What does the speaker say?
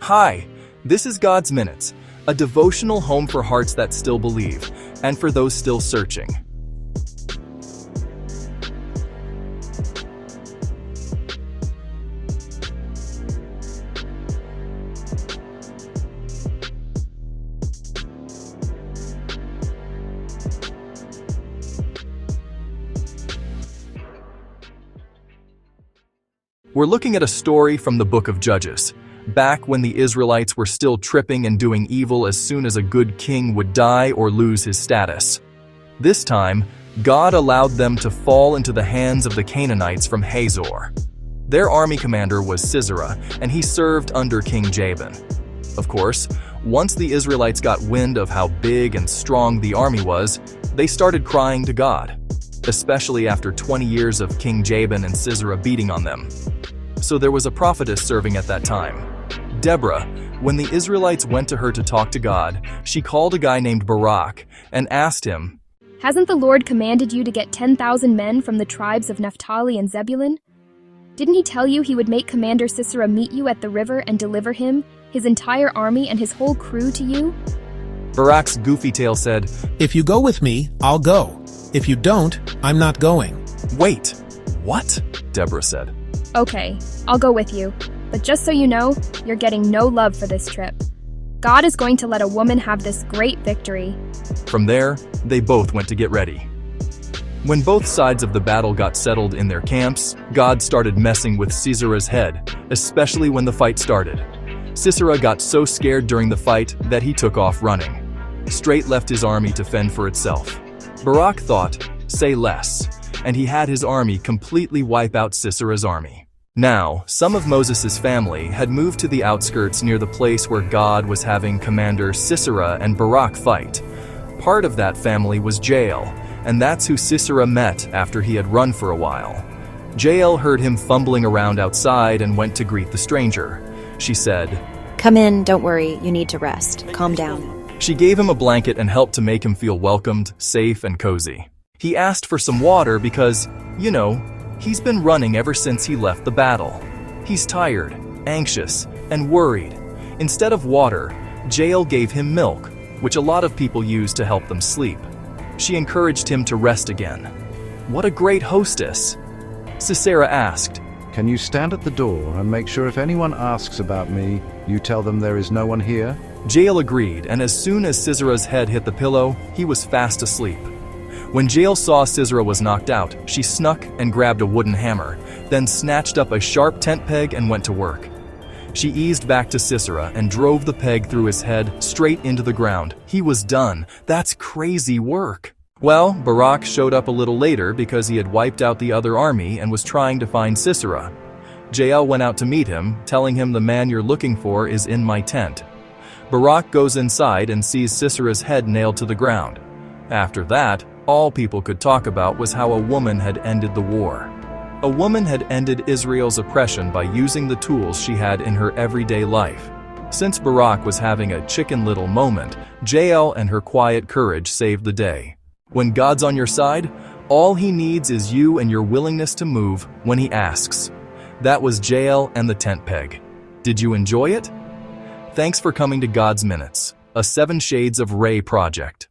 Hi, this is God's Minutes, a devotional home for hearts that still believe, and for those still searching. We're looking at a story from the book of Judges, back when the Israelites were still tripping and doing evil as soon as a good king would die or lose his status. This time, God allowed them to fall into the hands of the Canaanites from Hazor. Their army commander was Sisera, and he served under King Jabin. Of course, once the Israelites got wind of how big and strong the army was, they started crying to God, especially after 20 years of King Jabin and Sisera beating on them. So there was a prophetess serving at that time, Deborah. When the Israelites went to her to talk to God, she called a guy named Barak and asked him, "Hasn't the Lord commanded you to get 10,000 men from the tribes of Naphtali and Zebulun? Didn't he tell you he would make Commander Sisera meet you at the river and deliver him, his entire army, and his whole crew to you?" Barak's goofy tail said, "If you go with me, I'll go. If you don't, I'm not going." "Wait, what?" Deborah said. "Okay, I'll go with you. But just so you know, you're getting no love for this trip. God is going to let a woman have this great victory." From there, they both went to get ready. When both sides of the battle got settled in their camps, God started messing with Sisera's head, especially when the fight started. Sisera got so scared during the fight that he took off running. Straight left his army to fend for itself. Barak thought, say less, and he had his army completely wipe out Sisera's army. Now, some of Moses' family had moved to the outskirts near the place where God was having Commander Sisera and Barak fight. Part of that family was JAEL, and that's who Sisera met after he had run for a while. JAEL heard him fumbling around outside and went to greet the stranger. She said, "Come in, don't worry, you need to rest. Calm down." She gave him a blanket and helped to make him feel welcomed, safe, and cozy. He asked for some water because, he's been running ever since he left the battle. He's tired, anxious, and worried. Instead of water, JAEL gave him milk, which a lot of people use to help them sleep. She encouraged him to rest again. What a great hostess! Sisera asked, "Can you stand at the door and make sure if anyone asks about me, you tell them there is no one here?" JAEL agreed, and as soon as Sisera's head hit the pillow, he was fast asleep. When JAEL saw Sisera was knocked out, she snuck and grabbed a wooden hammer, then snatched up a sharp tent peg and went to work. She eased back to Sisera and drove the peg through his head straight into the ground. He was done. That's crazy work. Well, Barak showed up a little later because he had wiped out the other army and was trying to find Sisera. JAEL went out to meet him, telling him, "The man you're looking for is in my tent." Barak goes inside and sees Sisera's head nailed to the ground. After that, all people could talk about was how a woman had ended the war. A woman had ended Israel's oppression by using the tools she had in her everyday life. Since Barak was having a Chicken Little moment, JAEL and her quiet courage saved the day. When God's on your side, all he needs is you and your willingness to move when he asks. That was JAEL and the tent peg. Did you enjoy it? Thanks for coming to God's Minutes, a 7 Shades of Ray project.